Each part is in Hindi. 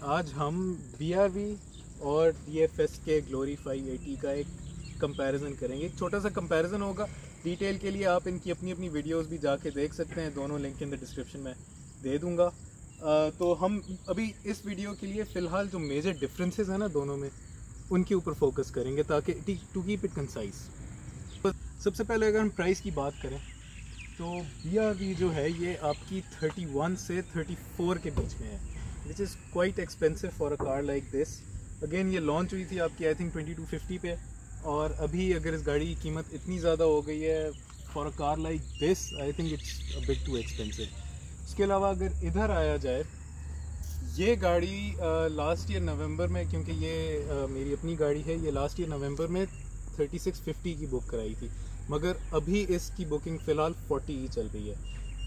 आज हम BRV और DFS के ग्लोरी 580 का एक कंपैरिजन करेंगे। एक छोटा सा कंपैरिजन होगा। डिटेल के लिए आप इनकी अपनी अपनी वीडियोस भी जाके देख सकते हैं, दोनों लिंक इन द डिस्क्रिप्शन में दे दूंगा। तो हम अभी इस वीडियो के लिए फ़िलहाल जो मेजर डिफरेंसेस हैं ना दोनों में, उनके ऊपर फोकस करेंगे ताकि टू कीप इट कंसाइज। तो सबसे पहले अगर हम प्राइस की बात करें तो BRV जो है ये आपकी 31 से 34 के बीच में है, which is quite expensive for a car like this. Again ये लॉन्च हुई थी आपकी आई थिंक 2250 पे, और अभी अगर इस गाड़ी की कीमत इतनी ज़्यादा हो गई है for a car like this, I think it's a bit too expensive. उसके अलावा अगर इधर आया जाए, ये गाड़ी लास्ट ईयर नवंबर में, क्योंकि ये मेरी अपनी गाड़ी है, ये लास्ट ईयर नवंबर में 3650 की बुक कराई थी, मगर अभी इसकी बुकिंग फ़िलहाल 40 ही चल रही है।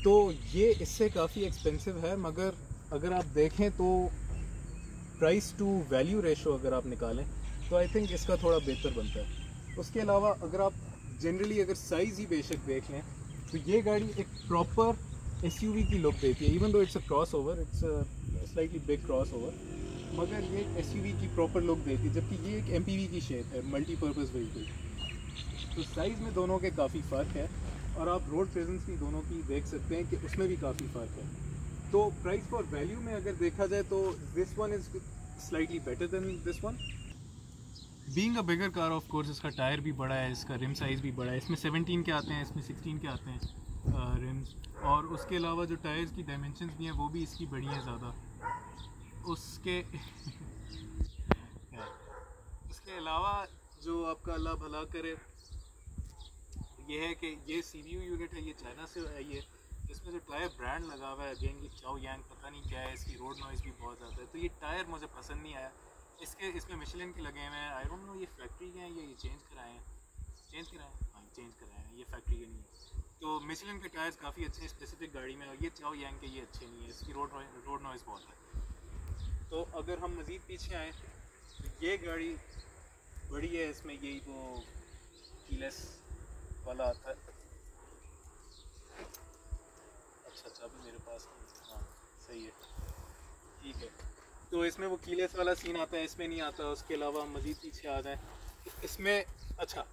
तो ये इससे काफ़ी एक्सपेंसिव है, मगर अगर आप देखें तो प्राइस टू वैल्यू रेशो अगर आप निकालें तो आई थिंक इसका थोड़ा बेहतर बनता है। उसके अलावा अगर आप जनरली अगर साइज़ ही बेशक देख लें तो ये गाड़ी एक प्रॉपर SUV की लुक देती है। Even though it's a cross over, it's slightly big cross over, मगर ये SUV की प्रॉपर लुक देती है, जबकि ये एक MPV की शेप है, मल्टीपर्पज़ व्हीकल। तो साइज़ में दोनों के काफ़ी फ़र्क है, और आप रोड प्रेजेंस भी दोनों की देख सकते हैं कि उसमें भी काफ़ी फ़र्क है। तो प्राइस फॉर वैल्यू में अगर देखा जाए तो this one is slightly better than this one. Being a bigger car of course इसका टायर भी बड़ा है, इसका रिम साइज़ भी बड़ा है। इसमें 17 के आते हैं, इसमें 16 के आते हैं रिम्स, और उसके अलावा जो टायर्स की डायमेंशंस भी हैं वो भी इसकी बड़ी हैं ज़्यादा। उसके इसके अलावा जो आपका अल्लाह भला करे ये है कि ये CVU यूनिट है, ये चाइना से है। ये इसमें जो टायर ब्रांड लगा हुआ है, अगेन ये चाओयांग पता नहीं क्या है, इसकी रोड नॉइज़ भी बहुत ज़्यादा है, तो ये टायर मुझे पसंद नहीं आया। इसमें मिशेलिन के लगे हुए हैं, आई डोंट नो ये फैक्ट्री के हैं या ये चेंज कराए हैं, हाँ चेंज कराए हैं, ये फैक्ट्री के नहीं है। तो मिशेलिन के टायर्स काफ़ी अच्छे हैं स्पेसिफिक गाड़ी में, और ये चाओयांग के ये अच्छे नहीं है, इसकी रोड नॉइज़ बहुत है। तो अगर हम मज़ीद पीछे आएँ तो ये गाड़ी बड़ी है, इसमें यही वो कीलेस वाला आता है। अच्छा अभी मेरे पास हाँ सही है, ठीक है। तो इसमें वो कीलेस वाला सीन आता है, इसमें नहीं आता। उसके अलावा हम मज़ीद पीछे आ जाएँ, इसमें अच्छा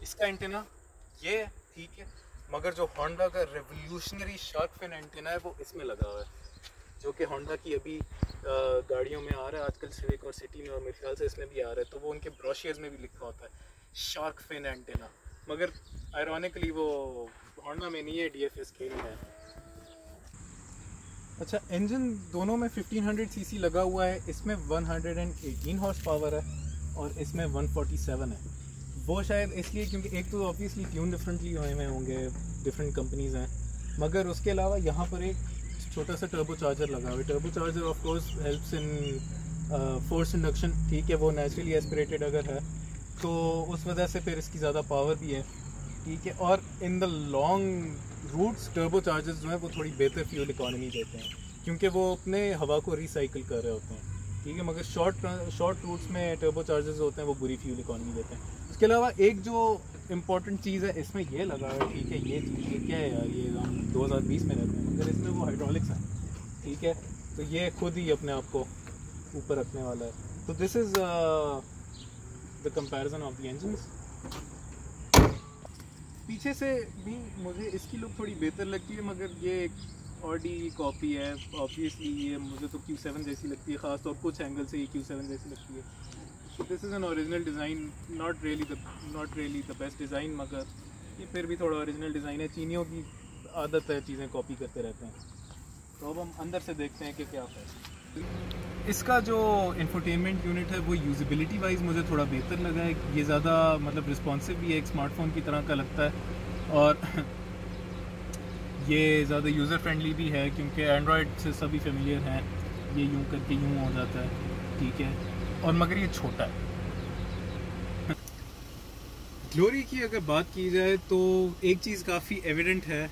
इसका एंटेना ये ठीक है, मगर जो होंडा का रेवोल्यूशनरी शार्क फिन एंटेना है वो इसमें लगा हुआ है, जो कि होंडा की अभी गाड़ियों में आ रहा है आजकल, सिविक और सिटी में, और मेरे ख्याल से इसमें भी आ रहा है। तो वो उनके ब्रोशर्स में भी लिखा होता है शार्क फिन एंटेना, मगर आयरॉनिकली वो होंडा में नहीं है, DFS के लिए है। अच्छा, इंजन दोनों में 1500 सीसी लगा हुआ है, इसमें 118 हॉर्स पावर है और इसमें 147 है। वो शायद इसलिए क्योंकि एक तो ऑब्वियसली ट्यून डिफरेंटली हुए होंगे, डिफरेंट कंपनीज़ हैं, मगर उसके अलावा यहाँ पर एक छोटा सा टर्बो चार्जर लगा हुआ है। Turbo charger of course helps in force induction, ठीक है, वो नेचुरली एस्पिरेटेड अगर है तो उस वजह से फिर इसकी ज़्यादा पावर भी है, ठीक है। और in the long routes turbo chargers जो हैं वो थोड़ी बेहतर फ्यूल इकॉनमी देते हैं, क्योंकि वो अपने हवा को रिसाइकिल कर रहे होते हैं, ठीक है। मगर शॉर्ट रूट्स में टर्बो चार्जर्स होते हैं वो बुरी फ्यूल इकॉनमी देते हैं। उसके अलावा एक जो इम्पॉर्टेंट चीज़ है इसमें ये लगा है, ठीक है, ये क्या है यार, ये हम 2020 में रहते हैं, मगर इसमें वो हाइड्रोलिक्स है, ठीक है। तो ये खुद ही अपने आप को ऊपर रखने वाला है। तो this is the comparison of the engines. पीछे से भी मुझे इसकी लुक थोड़ी बेहतर लगती है, मगर ये एक ऑडी कॉपी है ऑब्वियसली। ये मुझे तो Q7 जैसी लगती है, ख़ास तौर कुछ एंगल से ये Q7 जैसी लगती है। This is an original design, not really the best design, मगर ये फिर भी थोड़ा ओरिजिनल डिज़ाइन है। चीनियों की आदत है चीज़ें कॉपी करते रहते हैं। तो अब हम अंदर से देखते हैं कि क्या है। इसका जो इंफोटेनमेंट यूनिट है वो यूज़बिलिटी वाइज मुझे थोड़ा बेहतर लगा है। ये ज़्यादा मतलब रिस्पॉन्सिव भी है, एक स्मार्टफोन की तरह का लगता है, और ये ज़्यादा यूज़र फ्रेंडली भी है, क्योंकि एंड्रॉयड से सभी फेमिलियर हैं। ये यूँ करके यूँ हो जाता है, ठीक है, और मगर ये छोटा है। ग्लोरी की अगर बात की जाए तो एक चीज़ काफ़ी एविडेंट है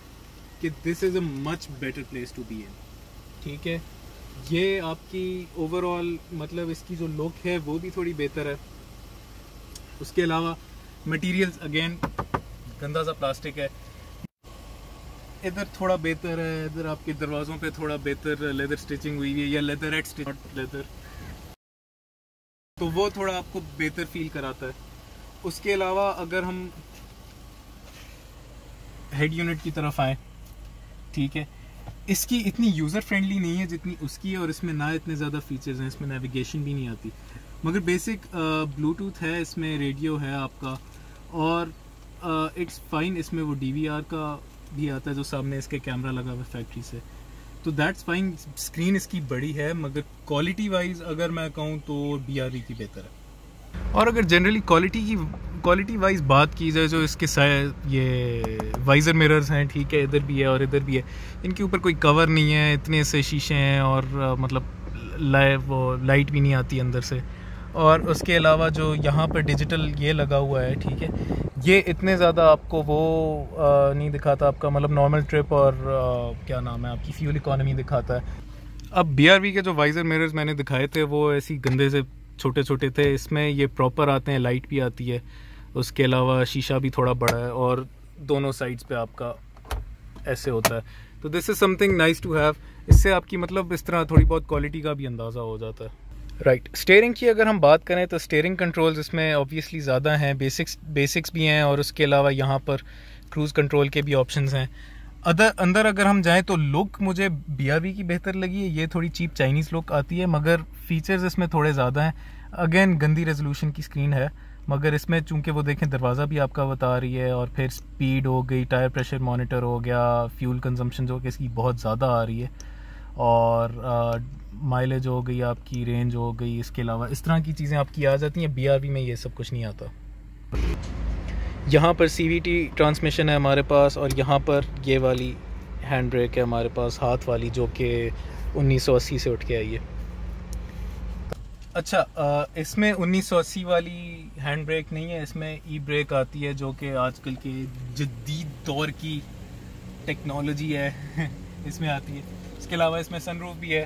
कि this is a much better place to be in, ठीक है। ये आपकी ओवरऑल मतलब इसकी जो लुक है वो भी थोड़ी बेहतर है। उसके अलावा मटेरियल्स अगेन गंदा सा प्लास्टिक है, इधर थोड़ा बेहतर है, इधर आपके दरवाज़ों पे थोड़ा बेहतर लेदर स्टिचिंग हुई है, या लेदर एट स्टिच, लेदर तो वो थोड़ा आपको बेहतर फील कराता है। उसके अलावा अगर हम हेड यूनिट की तरफ आए, ठीक है, इसकी इतनी यूज़र फ्रेंडली नहीं है जितनी उसकी है, और इसमें ना इतने ज़्यादा फीचर्स हैं, इसमें नेविगेशन भी नहीं आती, मगर बेसिक ब्लूटूथ है, इसमें रेडियो है आपका, और इट्स फाइन। इसमें वो DVR का भी आता है जो सामने इसके कैमरा लगा हुआ है फैक्ट्री से, तो दैट्स फाइन। स्क्रीन इसकी बड़ी है, मगर क्वालिटी वाइज अगर मैं कहूँ तो BRV की बेहतर है। और अगर जनरली क्वालिटी वाइज बात की जाए, जो इसके ये वाइज़र मिरर्स हैं, ठीक है, इधर भी है और इधर भी है, इनके ऊपर कोई कवर नहीं है, इतने से शीशे हैं, और मतलब वो लाइट भी नहीं आती अंदर से। और उसके अलावा जो यहाँ पर डिजिटल ये लगा हुआ है, ठीक है, ये इतने ज़्यादा आपको वो नहीं दिखाता आपका मतलब नॉर्मल ट्रिप और क्या नाम है आपकी फ्यूल इकोनॉमी दिखाता है। अब BRV के जो वाइज़र मिरर्स मैंने दिखाए थे वो ऐसी गंदे से छोटे छोटे थे, इसमें ये प्रॉपर आते हैं, लाइट भी आती है, उसके अलावा शीशा भी थोड़ा बड़ा है, और दोनों साइड्स पे आपका ऐसे होता है। तो this is something nice to have. इससे आपकी मतलब इस तरह थोड़ी बहुत क्वालिटी का भी अंदाज़ा हो जाता है। राइट, स्टीयरिंग की अगर हम बात करें तो स्टीयरिंग कंट्रोल्स इसमें ऑब्वियसली ज़्यादा हैं, बेसिक्स भी हैं, और उसके अलावा यहाँ पर क्रूज़ कंट्रोल के भी ऑप्शंस हैं। अंदर अगर हम जाएं तो लुक मुझे BRV की बेहतर लगी है, ये थोड़ी चीप चाइनीज़ लुक आती है, मगर फीचर्स इसमें थोड़े ज़्यादा हैं। अगेन गंदी रेजोल्यूशन की स्क्रीन है, मगर इसमें चूंकि वो देखें दरवाज़ा भी आपका बता रही है, और फिर स्पीड हो गई, टायर प्रेशर मॉनिटर हो गया, फ्यूल कंजम्पशन जो कि इसकी बहुत ज़्यादा आ रही है, और माइलेज हो गई आपकी, रेंज हो गई, इसके अलावा इस तरह की चीज़ें आपकी आ जाती हैं। BRV में ये सब कुछ नहीं आता। यहाँ पर CVT ट्रांसमिशन है हमारे पास, और यहाँ पर ये वाली हैंड ब्रेक है हमारे पास, हाथ वाली, जो कि 1980 से उठ के आई है। अच्छा, इसमें 1980 वाली हैंड ब्रेक नहीं है, इसमें ई ब्रेक आती है, जो कि आजकल के जदीद दौर की टेक्नोलॉजी है इसमें आती है। इसके अलावा इसमें सनरूफ भी है,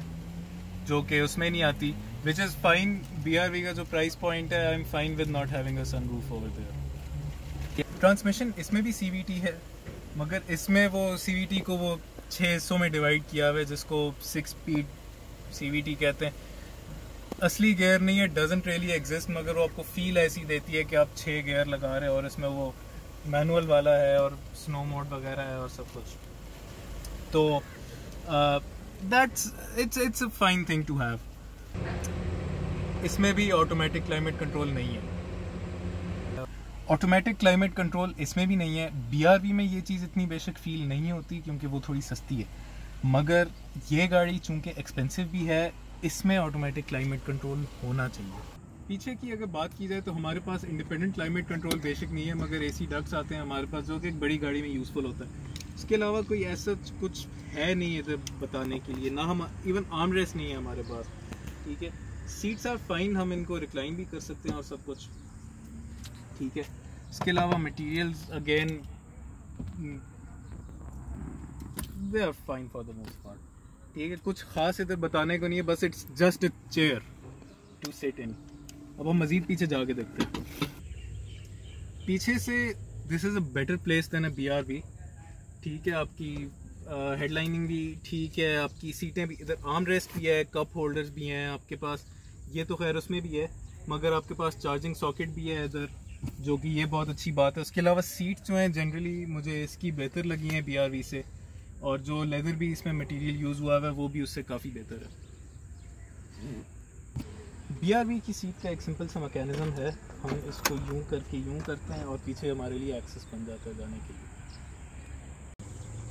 जो कि उसमें नहीं आती, विच इज़ फाइन। BRV का जो प्राइस पॉइंट है, I am fine with not having a sunroof over there. Transmission इसमें भी CVT है, मगर इसमें वो CVT को वो 6 हिस्सों में डिवाइड किया हुआ है, जिसको 6 स्पीड CVT कहते हैं। असली गियर नहीं है, डजंट रियली एग्जिस्ट, मगर वो आपको फील ऐसी देती है कि आप 6 गियर लगा रहे हैं, और इसमें वो मैनुअल वाला है, और स्नो मोड वगैरह है, और सब कुछ। तो it's a fine thing to have. इसमें भी ऑटोमेटिक क्लाइमेट कंट्रोल नहीं है, ऑटोमेटिक क्लाइमेट कंट्रोल इसमें भी नहीं है। BRV में ये चीज़ इतनी बेशक फील नहीं होती, क्योंकि वो थोड़ी सस्ती है, मगर ये गाड़ी चूंकि एक्सपेंसिव भी है, इसमें ऑटोमेटिक क्लाइमेट कंट्रोल होना चाहिए। पीछे की अगर बात की जाए तो हमारे पास इंडिपेंडेंट क्लाइमेट कंट्रोल बेशक नहीं है, मगर AC डक्ट्स आते हैं हमारे पास, जो कि एक बड़ी गाड़ी में यूज़फुल होता है। इसके अलावा कोई ऐसा कुछ है नहीं इधर बताने के लिए, ना हम इवन आर्म रेस्ट नहीं है हमारे पास, ठीक है। सीट्स आर फाइन, हम इनको रिक्लाइन भी कर सकते हैं और सब कुछ, ठीक है। इसके अलावा materials again they are fine for the most part, ठीक है। कुछ खास इधर बताने को नहीं है, बस it's just a chair to sit in. अब हम मजीद पीछे जाके देखते हैं। पीछे से this is a better place than a BRV, ठीक है। आपकी हेडलाइनिंग भी ठीक है, आपकी सीटें भी, इधर आर्म रेस्ट भी है, कप होल्डर्स भी हैं आपके पास, ये तो खैर उसमें भी है, मगर आपके पास चार्जिंग सॉकेट भी है इधर, जो कि ये बहुत अच्छी बात है। उसके अलावा सीट्स जो हैं जनरली मुझे इसकी बेहतर लगी हैं BRV से, और जो लेदर भी इसमें मटेरियल यूज़ हुआ है वो भी उससे काफ़ी बेहतर है। BRV की सीट का एक सिंपल सा मैकेनिज़्म है, हम इसको यूं करके यूं करते हैं, और पीछे हमारे लिए एक्सेस बन जाता है जाने के लिए।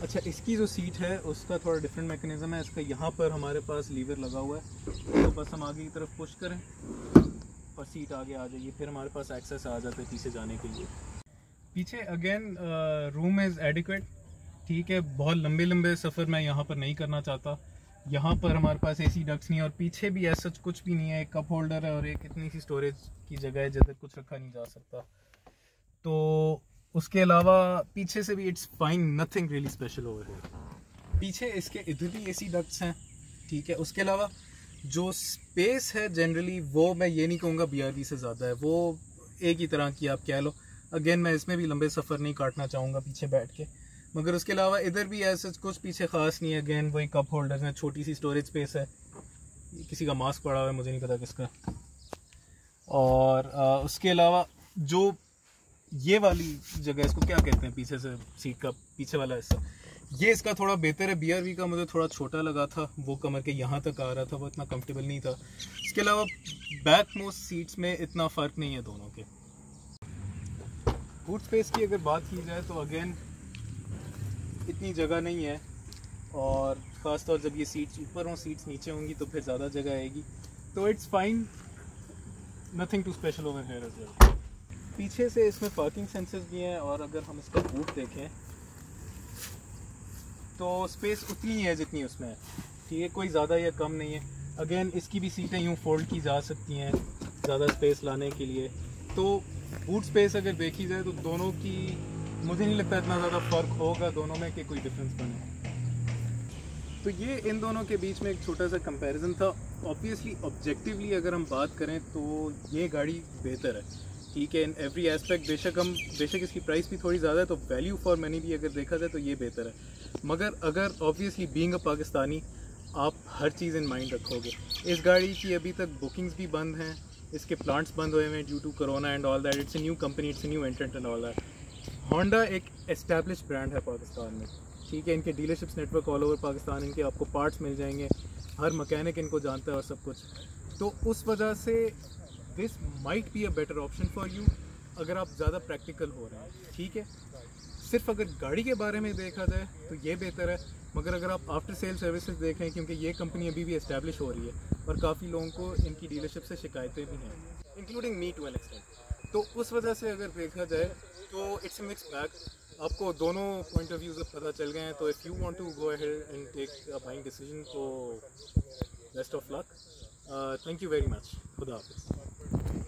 अच्छा, इसकी जो सीट है उसका थोड़ा डिफरेंट मैकेनिज़्म है। इसका यहाँ पर हमारे पास लीवर लगा हुआ है, तो बस हम आगे की तरफ पुश करें और सीट आगे आ जाएगी, फिर हमारे पास एक्सेस आ जाता है पीछे जाने के लिए। पीछे अगेन रूम इज़ एडिक्वेट, ठीक है। बहुत लंबे लंबे सफ़र मैं यहाँ पर नहीं करना चाहता। यहाँ पर हमारे पास AC डक्ट्स नहीं है, और पीछे भी ऐसा कुछ भी नहीं है, एक कप होल्डर है और एक इतनी सी स्टोरेज की जगह है जिधर कुछ रखा नहीं जा सकता। तो उसके अलावा पीछे से भी it's fine, nothing really special over here. पीछे इसके इधर भी AC डक्ट्स हैं, ठीक है। उसके अलावा जो स्पेस है जनरली वो मैं ये नहीं कहूँगा BRV से ज़्यादा है, वो एक ही तरह की आप कह लो। अगेन मैं इसमें भी लंबे सफ़र नहीं काटना चाहूँगा पीछे बैठ के, मगर उसके अलावा इधर भी ऐसा कुछ पीछे ख़ास नहीं है। अगेन वही कप होल्डर्स हैं, छोटी सी स्टोरेज स्पेस है, किसी का मास्क पड़ा हुआ है, मुझे नहीं पता किसका। और उसके अलावा जो ये वाली जगह, इसको क्या कहते हैं, पीछे से सीट का पीछे वाला हिस्सा, ये इसका थोड़ा बेहतर है। BRV का मुझे थोड़ा छोटा लगा था, वो कमर के यहाँ तक आ रहा था, वो इतना कंफर्टेबल नहीं था। इसके अलावा बैक मोस्ट सीट्स में इतना फ़र्क नहीं है दोनों के। बूट स्पेस की अगर बात की जाए तो अगेन इतनी जगह नहीं है, और ख़ासतौर जब ये सीट्स ऊपर हों सीट्स नीचे होंगी तो फिर ज़्यादा जगह आएगी, तो it's fine, nothing too special over here as well. पीछे से इसमें पार्किंग सेंसर्स भी हैं, और अगर हम इसका बूट देखें तो स्पेस उतनी ही है जितनी उसमें है, ठीक है, कोई ज़्यादा या कम नहीं है। अगेन इसकी भी सीटें यूँ फोल्ड की जा सकती हैं ज़्यादा स्पेस लाने के लिए। तो बूट स्पेस अगर देखी जाए तो दोनों की मुझे नहीं लगता इतना ज़्यादा फ़र्क होगा दोनों में कि कोई डिफरेंस बने। तो ये इन दोनों के बीच में एक छोटा सा कंपैरिजन था। ऑब्वियसली ऑब्जेक्टिवली अगर हम बात करें तो ये गाड़ी बेहतर है, ठीक है, इन एवरी एस्पेक्ट। बेशक इसकी प्राइस भी थोड़ी ज़्यादा है, तो वैल्यू फॉर मनी भी अगर देखा जाए तो ये बेहतर है। मगर अगर ऑब्वियसली बीइंग अ पाकिस्तानी आप हर चीज़ इन माइंड रखोगे। इस गाड़ी की अभी तक बुकिंग्स भी बंद हैं, इसके प्लांट्स बंद हुए हैं due to corona and all that. It's a new company, it's a new entrant and all that. Honda एक एस्टैब्लिश ब्रांड है पाकिस्तान में, ठीक है, इनके dealerships network all over Pakistan, इनके आपको पार्ट्स मिल जाएंगे, हर मैकेनिक इनको जानता है और सब कुछ। तो उस वजह से this might be a better option for you अगर आप ज़्यादा प्रैक्टिकल हो रहे हैं, ठीक है। सिर्फ अगर गाड़ी के बारे में देखा जाए तो ये बेहतर है, मगर अगर आप आफ्टर सेल सर्विसेज देख रहे हैं, क्योंकि ये कंपनी अभी भी एस्टैब्लिश हो रही है और काफ़ी लोगों को इनकी डीलरशिप से शिकायतें भी हैं, including me to an extent, तो उस वजह से अगर देखा जाए तो इट्स अ मिक्स बैग। आपको दोनों पॉइंट ऑफ व्यू से पता चल गए हैं, तो if you want to go ahead and take a buying decision तो best of luck. Thank you very much. खुदा हाफिज़।